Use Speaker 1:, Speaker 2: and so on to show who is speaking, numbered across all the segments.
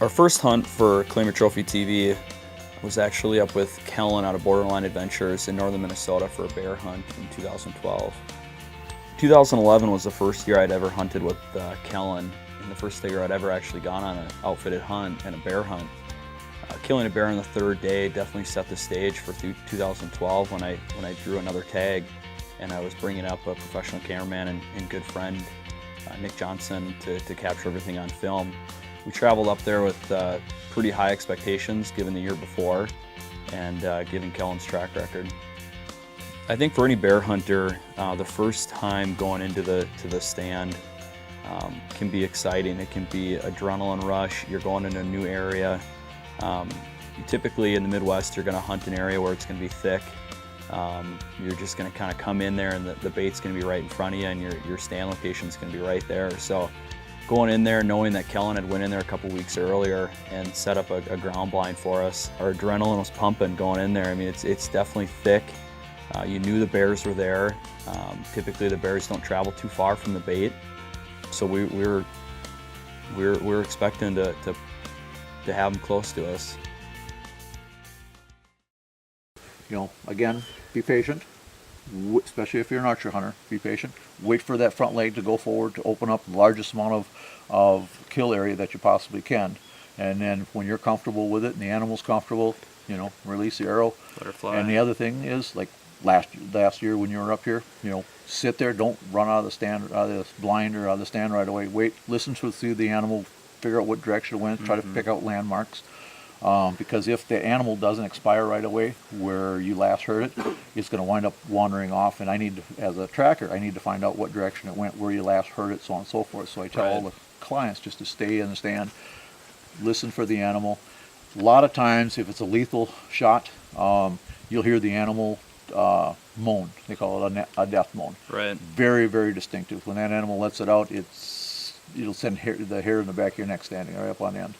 Speaker 1: Our first hunt for Claim Your Trophy TV was actually up with Kellon out of Borderline Adventures in northern Minnesota for a bear hunt in 2012. 2011 was the first year I'd ever hunted with Kellon, and the first year I'd ever actually gone on an outfitted hunt and a bear hunt. Killing a bear on the third day definitely set the stage for 2012 when I drew another tag, and I was bringing up a professional cameraman and good friend, Nick Swanson, to capture everything on film. We traveled up there with pretty high expectations given the year before and given Kellon's track record. I think for any bear hunter, the first time going into the stand can be exciting. It can be adrenaline rush. You're going into a new area. Typically in the Midwest, you're going to hunt an area where it's going to be thick. You're just going to kind of come in there and the bait's going to be right in front of you, and your stand location's going to be right there. So going in there, knowing that Kellon had went in there a couple weeks earlier and set up a ground blind for us, our adrenaline was pumping going in there. I mean, it's definitely thick. You knew the bears were there. Typically the bears don't travel too far from the bait, so we're expecting to have them close to us.
Speaker 2: You know, again, be patient, especially if you're an archer hunter. Be patient. Wait for that front leg to go forward to open up the largest amount of kill area that you possibly can. And then when you're comfortable with it and the animal's comfortable, you know, release the arrow.
Speaker 1: Let her fly.
Speaker 2: And the other thing is, like last year when you were up here, you know, sit there, don't run out of the stand, out of the blind or out of the stand right away. Wait, listen through the animal, figure out what direction it went, try to pick out landmarks. Because if the animal doesn't expire right away where you last heard it, it's going to wind up wandering off, and I need to, as a tracker, I need to find out what direction it went, where you last heard it, so on and so forth. So I tell all the clients just to stay in the stand, listen for the animal. A lot of times, if it's a lethal shot, you'll hear the animal moan. They call it a death moan.
Speaker 1: Right.
Speaker 2: Very, very distinctive. When that animal lets it out, it'll send the hair in the back of your neck standing right up on end.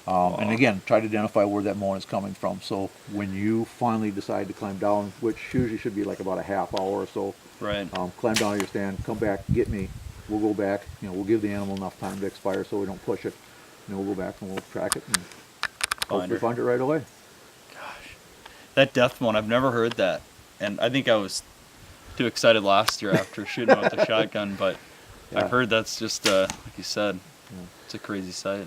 Speaker 2: And again, try to identify where that moan is coming from. So when you finally decide to climb down, which usually should be like about a half hour or so,
Speaker 1: right.
Speaker 2: Climb down to your stand, come back, get me. We'll go back. You know, we'll give the animal enough time to expire so we don't push it. And then we'll go back and we'll track it and hopefully find it right away.
Speaker 1: Gosh, that death moan, I've never heard that, and I think I was too excited last year after shooting with the shotgun. But yeah. I've heard that's just like you said, it's a crazy sight.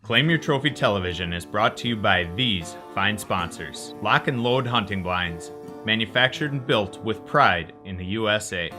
Speaker 3: Claim Your Trophy Television is brought to you by these fine sponsors. Lock and Load Hunting Blinds, manufactured and built with pride in the USA.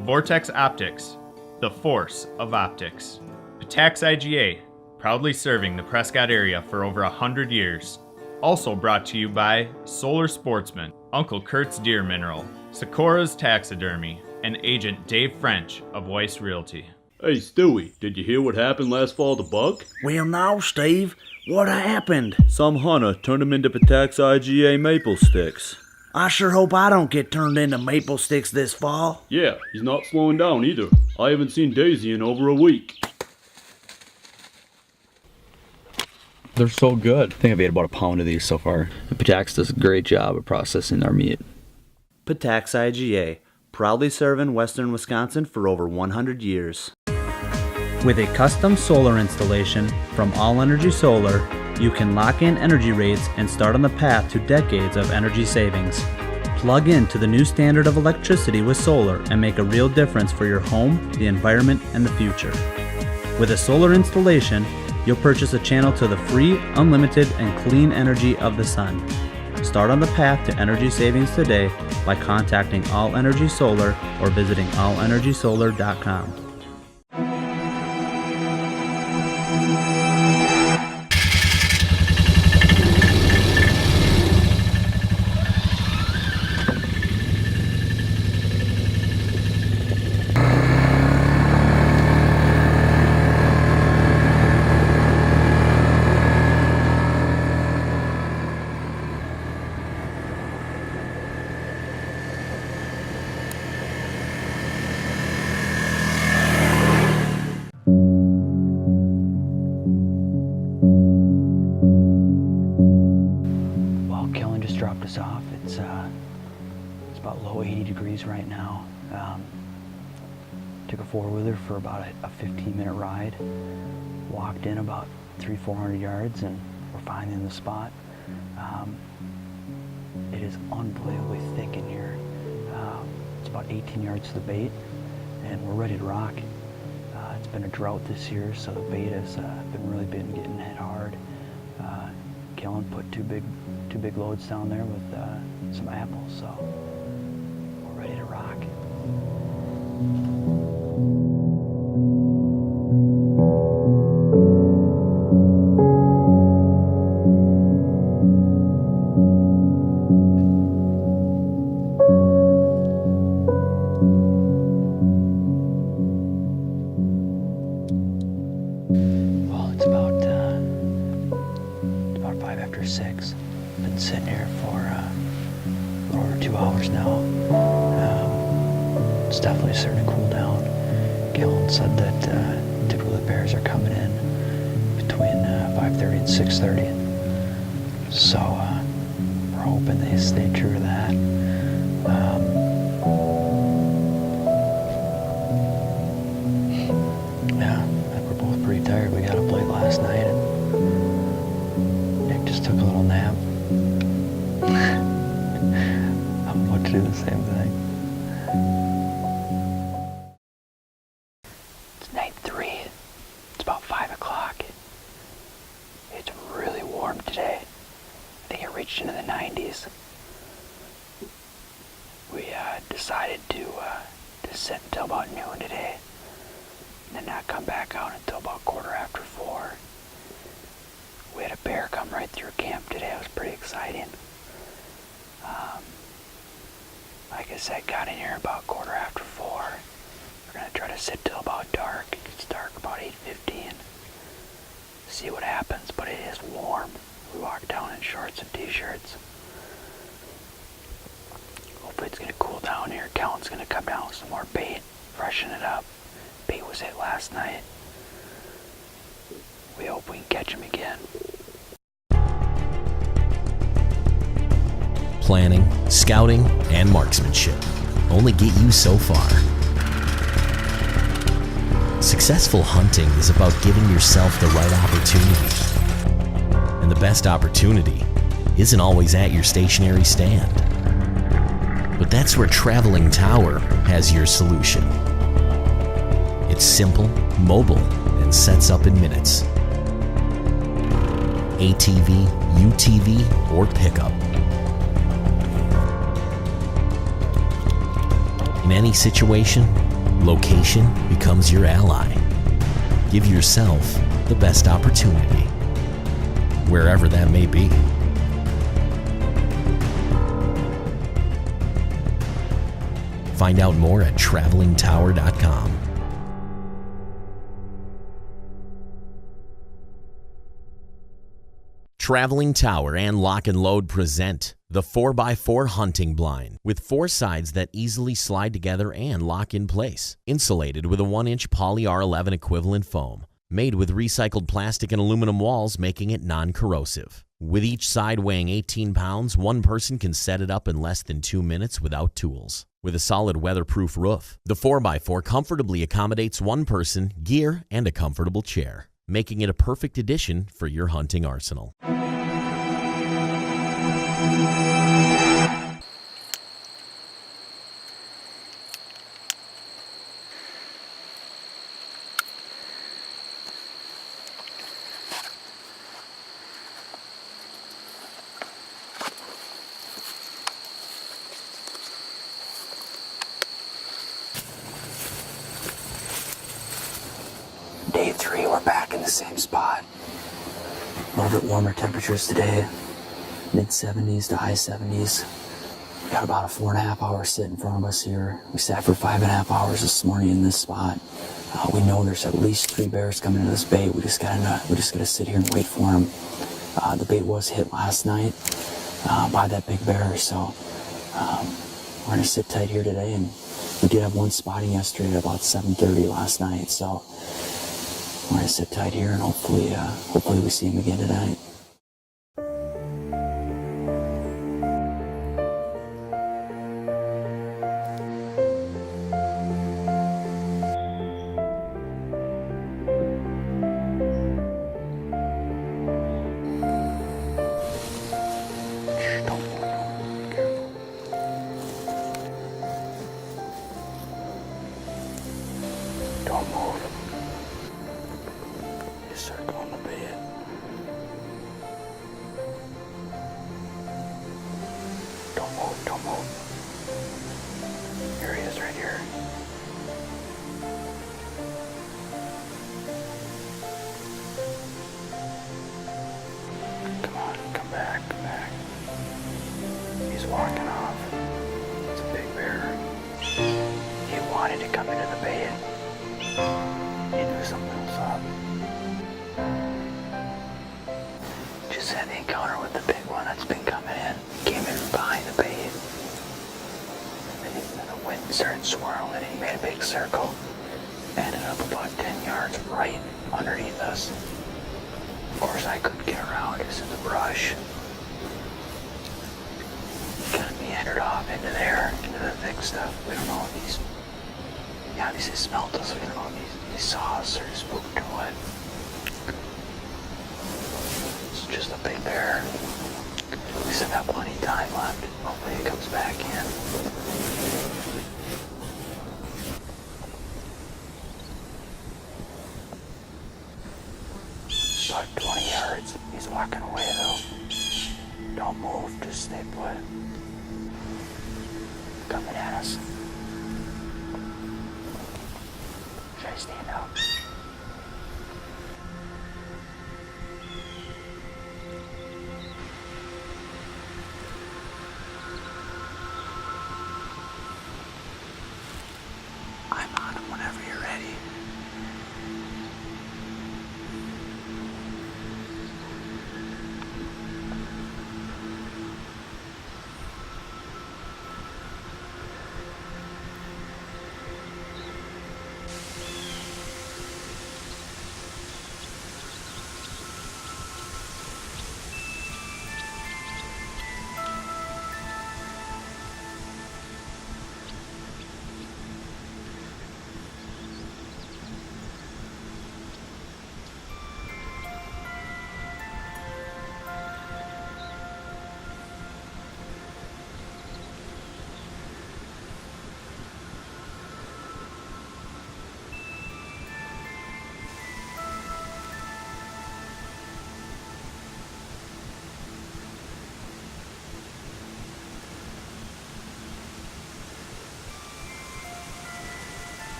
Speaker 3: Vortex Optics, the force of optics. Patax IGA, proudly serving the Prescott area for over 100 years. Also brought to you by Solar Sportsman, Uncle Kurt's Deer Mineral, Sakura's Taxidermy, and Agent Dave French of Weiss Realty.
Speaker 4: Hey, Stewie, did you hear what happened last fall to Buck?
Speaker 5: Well, no, Steve. What happened?
Speaker 4: Some hunter turned him into Patax IGA maple sticks.
Speaker 5: I sure hope I don't get turned into maple sticks this fall.
Speaker 4: Yeah, he's not slowing down either. I haven't seen Daisy in over a week.
Speaker 6: They're so good. I think I've ate about a pound of these so far. Patax does a great job of processing our meat.
Speaker 7: Patax IGA, proudly serving western Wisconsin for over 100 years.
Speaker 8: With a custom solar installation from All Energy Solar,
Speaker 7: You can lock in energy rates and start on the path to decades of energy savings. Plug into the new standard of electricity with solar and make a real difference for your home, the environment, and the future. With a solar installation, you'll purchase a channel to the free, unlimited, and clean energy of the sun. Start on the path to energy savings today by contacting All Energy Solar or visiting allenergysolar.com.
Speaker 8: Well, Kellon just dropped us off. It's about low 80 degrees right now. Took a four-wheeler for about a 15-minute ride. Walked in about 300-400 yards, and we're finally in the spot. It is unbelievably thick in here. It's about 18 yards to the bait, and we're ready to rock. It's been a drought this year, so the bait has been getting hit hard. Kellon put two big loads down there with some apples, so we're ready to rock. Well, it's about 5 after 6. Been sitting here for a little over 2 hours now. It's definitely starting to cool down. Kellon said that typically the bears are coming in between 5:30 and 6:30. So we're hoping they stay true to that. Yeah, I think we're both pretty tired. We got up late last night, and Nick just took a little nap. I'm about to do the same thing. It's night 3. It's about 5 o'clock. It's really warm today. I think it reached into the 90s. We decided to sit until about noon today, and then not come back out until about 4:15. We had a bear come right through camp today. It was pretty exciting. Like I said, got in here about 4:15. We're gonna try to sit till about dark. It gets dark about 8:15. See what happens, but it is warm. We walk down in shorts and t-shirts. Hopefully it's gonna cool down here. Kellon's gonna come down with some more bait, freshen it up. Bait was hit last night. We hope we can catch him again.
Speaker 9: Planning, scouting, and marksmanship only get you so far. Successful hunting is about giving yourself the right opportunity. And the best opportunity isn't always at your stationary stand. But that's where Traveling Tower has your solution. It's simple, mobile, and sets up in minutes. ATV, UTV, or pickup. In any situation, location becomes your ally. Give yourself the best opportunity, wherever that may be. Find out more at travelingtower.com. Traveling Tower and Lock and Load present the 4x4 hunting blind with 4 sides that easily slide together and lock in place. Insulated with a 1-inch poly R11 equivalent foam. Made with recycled plastic and aluminum walls, making it non-corrosive. With each side weighing 18 pounds, one person can set it up in less than 2 minutes without tools. With a solid weatherproof roof, the 4x4 comfortably accommodates one person, gear, and a comfortable chair. making it a perfect addition for your hunting arsenal.
Speaker 8: Day 3, we're back in the same spot. A little bit warmer temperatures today, mid-70s to high 70s. We got about a 4.5 hour sit in front of us here. We sat for 5.5 hours this morning in this spot. We know there's at least 3 bears coming into this bait. We just gotta sit here and wait for them. The bait was hit last night by that big bear, so we're gonna sit tight here today. And we did have one spotting yesterday at about 7:30 last night, so we're gonna sit tight here and hopefully we see him again tonight. Don't move. Just circle on the bed. Don't move, don't move. Here he is right here. Come on, come back, come back. He's walking off. It's a big bear. He wanted to come into the bed. He knew something was up. Just had the encounter with the big one that's been coming in. Came in behind the bait. And the wind started swirling. He made a big circle. Ended up about 10 yards right underneath us. Of course, I couldn't get around. It's in the brush. Kind of meandered off into there, into the thick stuff. We don't know if he's... Yeah, obviously smelled us. We don't know if he saw us or spooked or what. It's just a big bear. We still got plenty of time left. Hopefully it comes back in. About 20 yards. He's walking away though. Don't move, just stay put. Coming at us. Should I stand up? I'm on him whenever you're ready.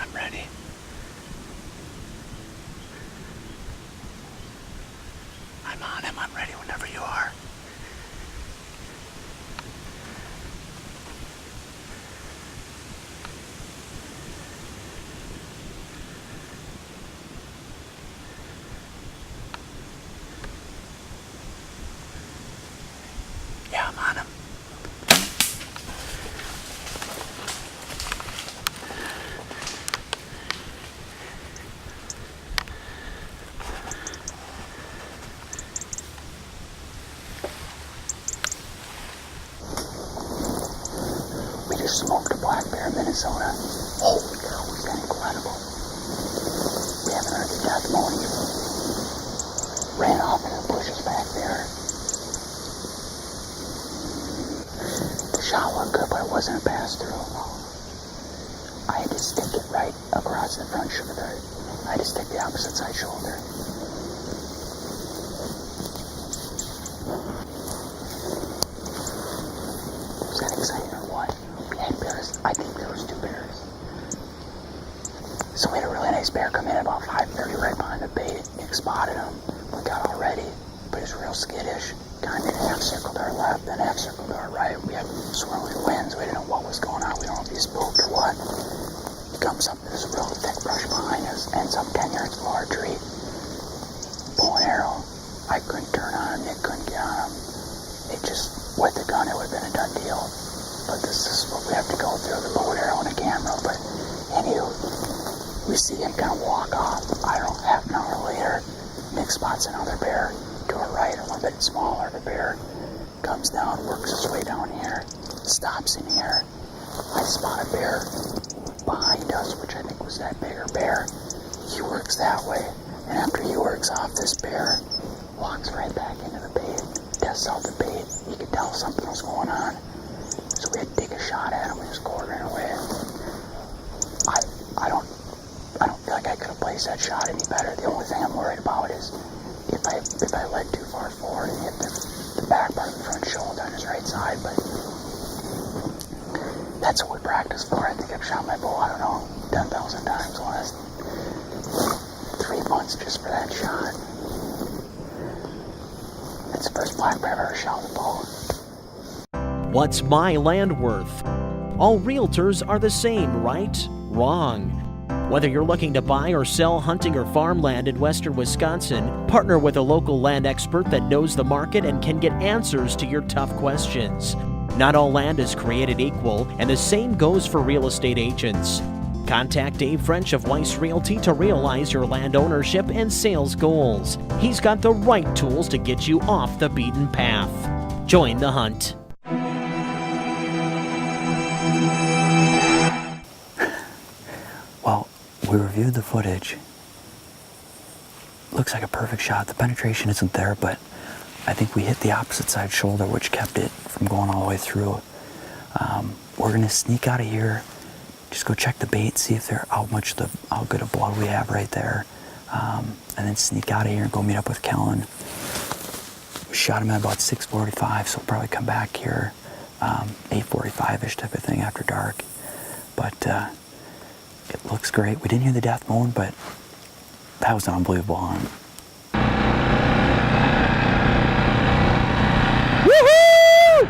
Speaker 8: I'm ready. I'm on him. I'm ready whenever you are. Yeah, I'm on him.
Speaker 10: after black bear in Minnesota. Holy cow, it's been incredible. We haven't heard the death moan. He ran off into the bushes back there. The shot looked good, but it wasn't a pass-through. I had to stick it right across the front shoulder. I had to stick the opposite side shoulder. Was that exciting or what? We had bears. I think there was 2 bears. So we had a really nice bear come in about 5:30 right behind the bait. Nick spotted him. We got all ready, but he was real skittish. Kind of half circled to our left, then half circled to our right. We had swirling winds. We didn't know what was going on. We don't know if he spooked or what. He comes up to this real thick brush behind us, ends up 10 yards below our tree. Bow and arrow. I couldn't turn on him. Nick couldn't get on him. It just, with the gun, it would have been a done deal. But this is what we have to go through, the bow and arrow and a camera. But anywho, we see him kind of walk off. I don't know, half an hour later, Nick spots another bear to our right, a little bit smaller. The bear comes down, works his way down here, stops in here. I spot a bear behind us, which I think was that bigger bear. He works that way, and after he works off this bear, walks right back into the bait, tests out the bait. He could tell something was going on, so we had to take a shot at him. He was quartering away. I don't feel like I could have placed that shot any better. The only thing I'm worried about is if I led too far forward and hit the back part of the front shoulder on his right side. But that's what we practice for. I think I've shot my bow, I don't know, 10,000 times the last 3 months just for that shot. It's the first black bear I've ever shot with a bow.
Speaker 11: What's my land worth? All realtors are the same, right? Wrong. Whether you're looking to buy or sell hunting or farmland in western Wisconsin, partner with a local land expert that knows the market and can get answers to your tough questions. Not all land is created equal, and the same goes for real estate agents. Contact Dave French of Weiss Realty to realize your land ownership and sales goals. He's got the right tools to get you off the beaten path. Join the hunt.
Speaker 8: Well, we reviewed the footage. Looks like a perfect shot. The penetration isn't there, but I think we hit the opposite side shoulder, which kept it from going all the way through. We're gonna sneak out of here, just go check the bait, see if they're how good of blood we have right there, and then sneak out of here and go meet up with Kellon. We shot him at about 6:45, so we'll probably come back here 8:45-ish type of thing after dark. But it looks great. We didn't hear the death moan, but that was an unbelievable hunt.
Speaker 5: Woohoo!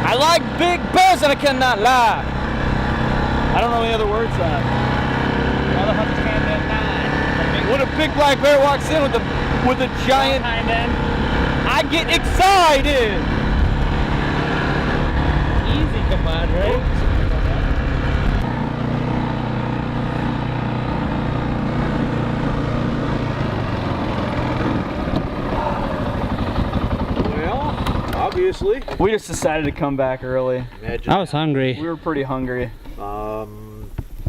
Speaker 5: I like big bears and I cannot lie. I don't know any other words on it.
Speaker 12: All the hunters can't get 9.
Speaker 5: When a big black bear walks in with a giant
Speaker 12: hind end,
Speaker 5: I get excited.
Speaker 12: easy, compadre.
Speaker 2: Well, obviously.
Speaker 1: We just decided to come back early.
Speaker 2: Imagine
Speaker 12: I was hungry.
Speaker 1: We were pretty hungry.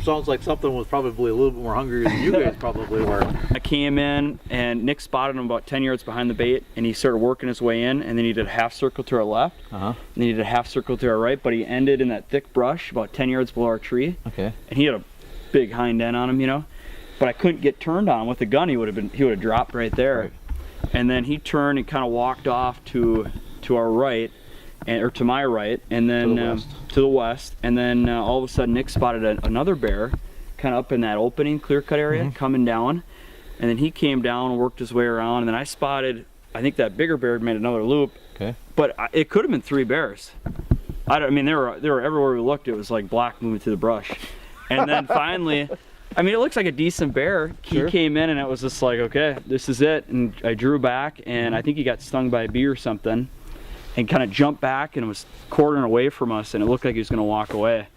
Speaker 2: Sounds like something was probably a little bit more hungry than you guys probably were.
Speaker 1: I came in and Nick spotted him about 10 yards behind the bait, and he started working his way in, and then he did a half circle to our left, and then he did a half circle to our right, but he ended in that thick brush about 10 yards below our tree.
Speaker 6: Okay.
Speaker 1: And he had a big hind end on him, you know, but I couldn't get turned on with the gun. He would have dropped right there.
Speaker 6: Right.
Speaker 1: And then he turned and kind of walked off to our right, or to my right, and then to the west, and then all of a sudden Nick spotted another bear kind of up in that opening clear cut area coming down, and then he came down and worked his way around, and then I spotted, I think that bigger bear had made another loop.
Speaker 6: Okay.
Speaker 1: But it could have been 3 bears. I mean, they were everywhere we looked. It was like black moving through the brush. And then finally, I mean, it looks like a decent bear. He came in and it was just like, okay, this is it. And I drew back, and I think he got stung by a bee or something, and kind of jumped back and was quartering away from us, and it looked like he was going to walk away.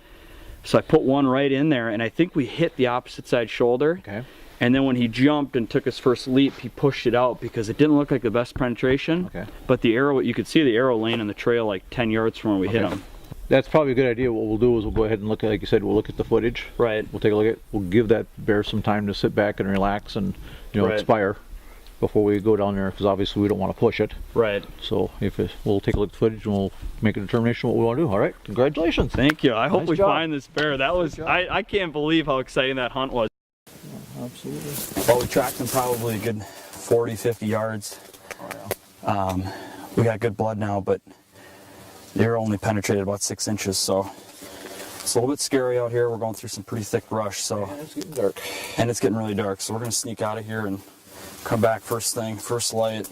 Speaker 1: So I put one right in there, and I think we hit the opposite side shoulder.
Speaker 6: Okay.
Speaker 5: And then when he jumped and took his first leap, he pushed it out because it didn't look like the best penetration.
Speaker 2: Okay.
Speaker 5: But the arrow, you could see the arrow laying in the trail like 10 yards from where we hit him.
Speaker 2: That's probably a good idea. What we'll do is we'll go ahead and look at, like you said, we'll look at the footage.
Speaker 5: Right.
Speaker 2: We'll take a look at, we'll give that bear some time to sit back and relax and, you know,
Speaker 5: Right.
Speaker 2: expire before we go down there, because obviously we don't want to push it.
Speaker 5: Right.
Speaker 2: So we'll take a look at the footage and we'll make a determination what we want to do. All right. Congratulations.
Speaker 5: Thank you. I hope
Speaker 2: Nice
Speaker 5: we
Speaker 2: job.
Speaker 5: find this bear. That was, I can't believe how exciting that hunt was.
Speaker 2: Absolutely.
Speaker 1: Well, we tracked him probably a good 40, 50 yards. We got good blood now, but the arrow only penetrated about 6 inches, so it's a little bit scary out here. We're going through some pretty thick brush, so
Speaker 2: It's getting dark.
Speaker 1: and it's getting really dark, so we're gonna sneak out of here and come back first thing, first light.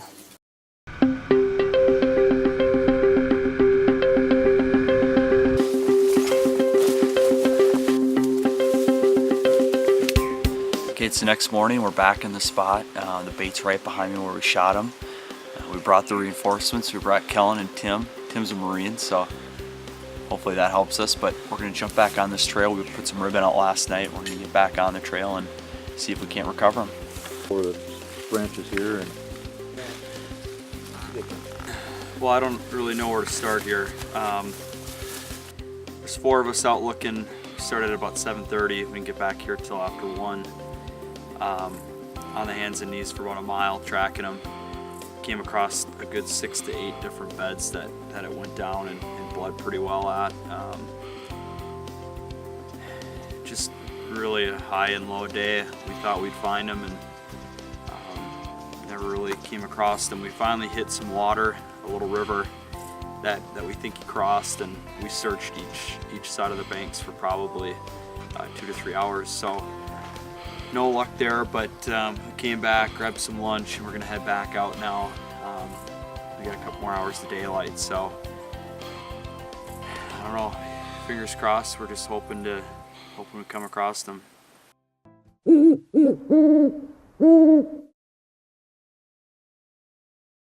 Speaker 1: Okay, it's the next morning. We're back in the spot. The bait's right behind me where we shot him. We brought the reinforcements. We brought Kellon and Tim. Tim's a Marine, so hopefully that helps us. But we're going to jump back on this trail. We put some ribbon out last night. We're going to get back on the trail and see if we can't recover them.
Speaker 2: For the branches here and.
Speaker 1: Well, I don't really know where to start here. There's 4 of us out looking. We started at about 7:30. We didn't get back here till after 1. On the hands and knees for about a mile, tracking them. Came across a good 6 to 8 different beds that it went down and bled pretty well at. Just really a high and low day. We thought we'd find them and never really came across them. We finally hit some water, a little river that we think he crossed, and we searched each side of the banks for probably 2 to 3 hours. So no luck there, but we came back, grabbed some lunch, and we're gonna head back out now. We got a couple more hours of daylight, so I don't know. Fingers crossed. We're just hoping we come across them.